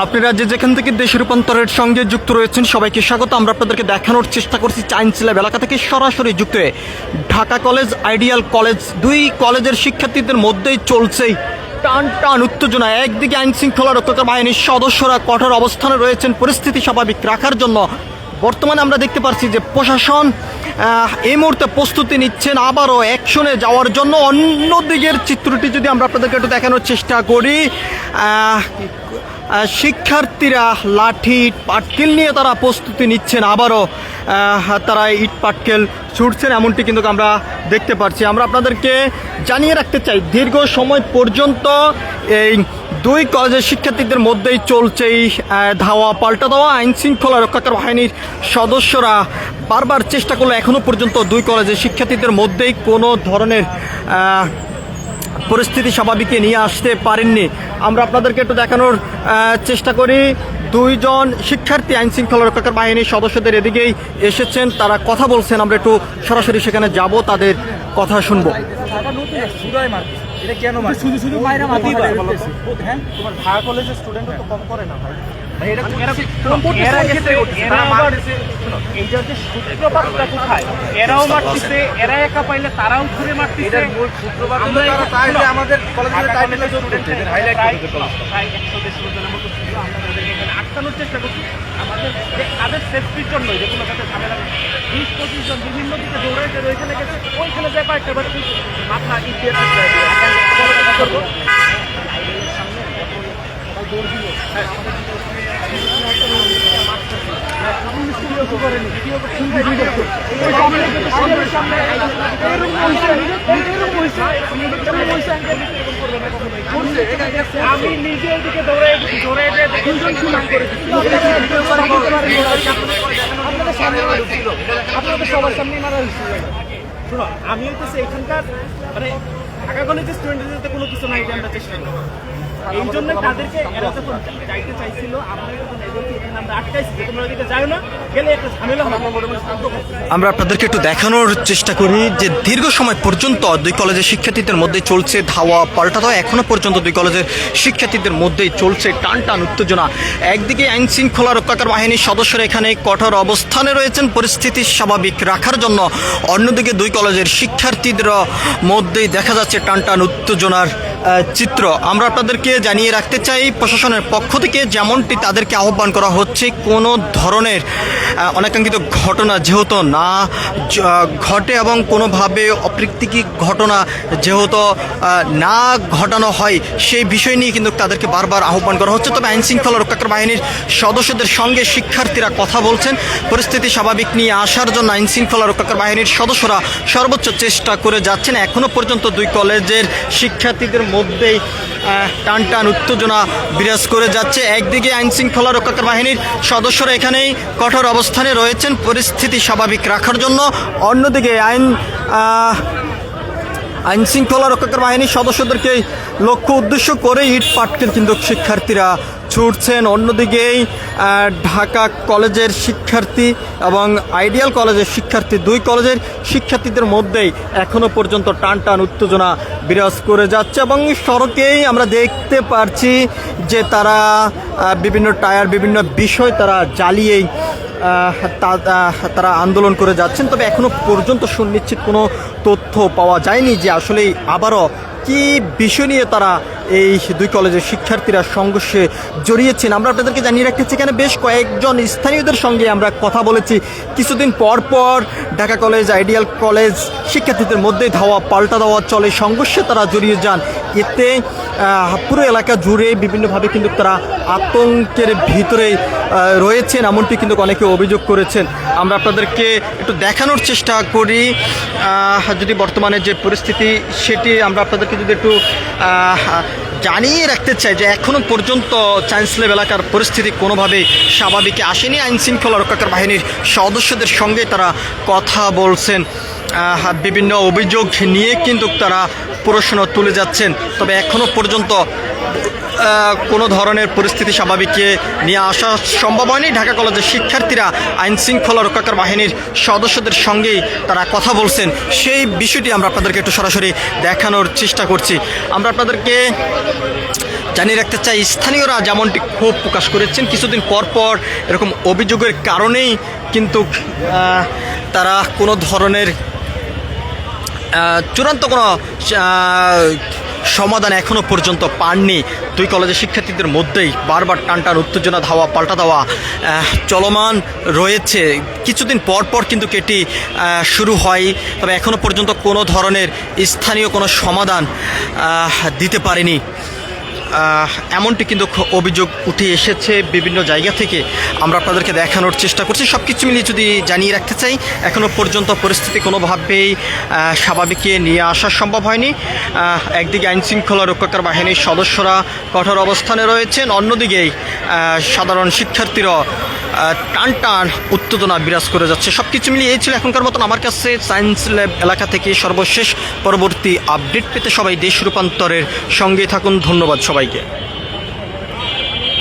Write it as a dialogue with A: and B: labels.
A: আপনারা যেখান থেকে দেশ রূপান্তরের সঙ্গে যুক্ত রয়েছেন সবাইকে স্বাগত। আমরা আপনাদেরকে দেখানোর চেষ্টা করছি চাইন্স ল্যাব এলাকা থেকে সরাসরি যুক্ত হয়ে ঢাকা কলেজ, আইডিয়াল কলেজ, দুই কলেজের শিক্ষার্থীদের মধ্যেই চলছেই টান টান উত্তেজনা। একদিকে আইন শৃঙ্খলা রক্ষাকারী বাহিনীর সদস্যরা কঠোর অবস্থানে রয়েছেন পরিস্থিতি স্বাভাবিক রাখার জন্য। বর্তমানে আমরা দেখতে পাচ্ছি যে প্রশাসন এই মুহূর্তে প্রস্তুতি নিচ্ছেন আবারও অ্যাকশনে যাওয়ার জন্য। অন্যদিকের চিত্রটি যদি আমরা আপনাদেরকে একটু দেখানোর চেষ্টা করি, শিক্ষার্থীরা লাঠি ইট পাটকেল নিয়ে তারা প্রস্তুতি নিচ্ছেন, আবারও তারা ইট পাটকেল ছুটছেন, এমনটি কিন্তু আমরা দেখতে পাচ্ছি। আমরা আপনাদেরকে জানিয়ে রাখতে চাই দীর্ঘ সময় পর্যন্ত এই দুই কলেজের শিক্ষার্থীদের মধ্যেই চলছে এই ধাওয়া পাল্টা দেওয়া। আইন শৃঙ্খলা রক্ষাকারী বাহিনীর সদস্যরা বারবার চেষ্টা করলে এখনও পর্যন্ত দুই কলেজের শিক্ষার্থীদের মধ্যেই কোনো ধরনের পরিস্থিতি স্বাভাবিকে নিয়ে আসতে পারেননি। আমরা আপনাদেরকে একটু দেখানোর চেষ্টা করি। দুইজন শিক্ষার্থী আইন শৃঙ্খলা রক্ষাকারী বাহিনীর সদস্যদের এদিকেই এসেছেন, তারা কথা বলছেন। আমরা একটু সরাসরি সেখানে যাব, তাদের কথা শুনবো।
B: এটা কেন শুধু শুধু মাইরা মারতেই পারে? হ্যাঁ, তোমার ঢাকা কলেজের স্টুডেন্টও তো কম করে না ভাই। এরাও মারতেছে, এরা একা পাইলে তারাও ঘুরে মারতেছে। আমাদের আটকানোর চেষ্টা করছি আমাদের তাদের সেফটির জন্য, যে কোনো কাছে ঝামেলা 20-25 জন বিভিন্ন দিকে দৌড়াইতে ওইখানে গেছে, ওইখানে যায় পাইতে পারে মাথা ইতিহাস করবো। আমি নিজে এদিকে দৌড়াই আপনাদের সবার সামনে মারা হয়েছিল। শোনো, আমি হইতেছি এখানকার মানে ঢাকা কলেজের স্টুডেন্টদের যাতে কোনো কিছু নাই, আমরা চেষ্টা করি। এই জন্য তাদেরকে এরা যখন যাইতে চাইছিল, আমরা যখন এদেরকে এখানে আমরা আটকাইছি যে তোমরা ওদিকে যাও না, গেলে একটা ঝামেলা হবে।
A: আমরা আপনাদেরকে একটু দেখানোর চেষ্টা করি যে দীর্ঘ সময় পর্যন্ত দুই কলেজের শিক্ষার্থীদের মধ্যে চলছে ধাওয়া পাল্টা দেওয়া। এখনো পর্যন্ত দুই কলেজের শিক্ষার্থীদের মধ্যেই চলছে টান টান উত্তেজনা। একদিকে আইন শৃঙ্খলা রক্ষাকারী বাহিনীর সদস্যরা এখানে কঠোর অবস্থানে রয়েছেন পরিস্থিতি স্বাভাবিক রাখার জন্য, অন্যদিকে দুই কলেজের শিক্ষার্থীদের মধ্যেই দেখা যাচ্ছে টান টান উত্তেজনার চিত্র। আমরা আপনাদেরকে জানিয়ে রাখতে চাই প্রশাসনের পক্ষ থেকে যেমনটি তাদেরকে আহ্বান করা হচ্ছে, কোনো ধরনের অনাকাঙ্ক্ষিত ঘটনা যেহেতু না ঘটে এবং কোনোভাবে অপ্রীতিকর ঘটনা যেহেতু না ঘটানো হয় সেই বিষয় নিয়ে কিন্তু তাদেরকে বারবার আহ্বান করা হচ্ছে। তবে আইন শৃঙ্খলা রক্ষাকারী বাহিনীর সদস্যদের সঙ্গে শিক্ষার্থীরা কথা বলছেন পরিস্থিতি স্বাভাবিক নিয়ে আসার জন্য। আইন শৃঙ্খলা রক্ষাকারী বাহিনীর সদস্যরা সর্বোচ্চ চেষ্টা করে যাচ্ছেন। এখনও পর্যন্ত দুই কলেজের শিক্ষার্থীদের মধ্যেই টান টান উত্তেজনা বিরাজ করে যাচ্ছে। একদিকে আইন শৃঙ্খলা রক্ষাকারী বাহিনীর সদস্যরা এখানেই কঠোর অবস্থানে রয়েছেন পরিস্থিতি স্বাভাবিক রাখার জন্য, অন্যদিকে আইন শৃঙ্খলা রক্ষাকারী বাহিনীর সদস্যদেরকে লক্ষ্য উদ্দেশ্য করে ইট পাটকেল কিন্তু শিক্ষার্থীরা ছুটছেন। অন্যদিকেই ঢাকা কলেজের শিক্ষার্থী এবং আইডিয়াল কলেজের শিক্ষার্থী, দুই কলেজের শিক্ষার্থীদের মধ্যেই এখনও পর্যন্ত টান টান উত্তেজনা বিরাজ করে যাচ্ছে এবং সড়কেই আমরা দেখতে পারছি যে তারা বিভিন্ন টায়ার, বিভিন্ন বিষয় তারা জ্বালিয়েই তারা আন্দোলন করে যাচ্ছেন। তবে এখনও পর্যন্ত সুনিশ্চিত কোনো তথ্য পাওয়া যায়নি যে আসলে আবারও কি বিষয় নিয়ে তারা এই দুই কলেজের শিক্ষার্থীরা সংঘর্ষে জড়িয়েছেন। আমরা আপনাদেরকে জানিয়ে রাখতেছি এখানে বেশ কয়েকজন স্থানীয়দের সঙ্গে আমরা কথা বলেছি। কিছুদিন পর পর ঢাকা কলেজ, আইডিয়াল কলেজ শিক্ষার্থীদের মধ্যে ধাওয়া পাল্টা দেওয়া চলে, সংঘর্ষে তারা জড়িয়ে যান। এতে পুরো এলাকা জুড়ে বিভিন্নভাবে কিন্তু তারা আতঙ্কের ভিতরে রয়েছেন, এমনটি কিন্তু অনেকে অভিযোগ করেছেন। আমরা আপনাদেরকে একটু দেখানোর চেষ্টা করি যদি বর্তমানে যে পরিস্থিতি সেটি আমরা আপনাদেরকে যদি একটু জানিয়ে রাখতে চাই যে এখনও পর্যন্ত চাইন্স ল্যাব এলাকার পরিস্থিতি কোনোভাবেই স্বাভাবিকে আসেনি। আইন শৃঙ্খলা রক্ষাকারী বাহিনীর সদস্যদের সঙ্গে তারা কথা বলছেন, বিভিন্ন অভিযোগ নিয়ে কিন্তু তারা প্রশ্ন তুলে যাচ্ছেন। তবে এখনও পর্যন্ত কোনো ধরনের পরিস্থিতি স্বাভাবিকে নিয়ে আসা সম্ভব হয়নি। ঢাকা কলেজের শিক্ষার্থীরা আইন শৃঙ্খলা রক্ষাকারী বাহিনীর সদস্যদের সঙ্গেই তারা কথা বলছেন, সেই বিষয়টি আমরা আপনাদেরকে একটু সরাসরি দেখানোর চেষ্টা করছি। আমরা আপনাদেরকে জানিয়ে রাখতে চাই, স্থানীয়রা যেমনটি ক্ষোভ প্রকাশ করেছেন, কিছুদিন পর পর এরকম অভিযোগের কারণেই কিন্তু তারা কোনো ধরনের চূড়ান্ত কোনো সমাধান এখনও পর্যন্ত পাননি। দুই কলেজের শিক্ষার্থীদের মধ্যেই বারবার টানটান উত্তেজনা, ধাওয়া পাল্টা ধাওয়া চলমান রয়েছে। কিছুদিন পর পর কিন্তু এটি শুরু হয়, তবে এখনও পর্যন্ত কোনো ধরনের স্থানীয় কোনো সমাধান দিতে পারেনি, এমনটি কিন্তু অভিযোগ উঠে এসেছে বিভিন্ন জায়গা থেকে। আমরা আপনাদেরকে দেখানোর চেষ্টা করছি। সব কিছু মিলিয়ে যদি জানিয়ে রাখতে চাই, এখনও পর্যন্ত পরিস্থিতি কোনোভাবেই স্বাভাবিকে নিয়ে আসা সম্ভব হয়নি। একদিকে আইনশৃঙ্খলা রক্ষাকারী বাহিনীর সদস্যরা কঠোর অবস্থানে রয়েছেন, অন্যদিকেই সাধারণ শিক্ষার্থীরা টান টান উত্তেজনা বিরাজ করে যাচ্ছে। সব কিছু মিলিয়ে এই ছিল এখনকার মতন আমার কাছে সায়েন্স ল্যাব এলাকা থেকে সর্বশেষ। পরবর্তী আপডেট পেতে সবাই দেশ রূপান্তরের সঙ্গে থাকুন। ধন্যবাদ সবাইকে।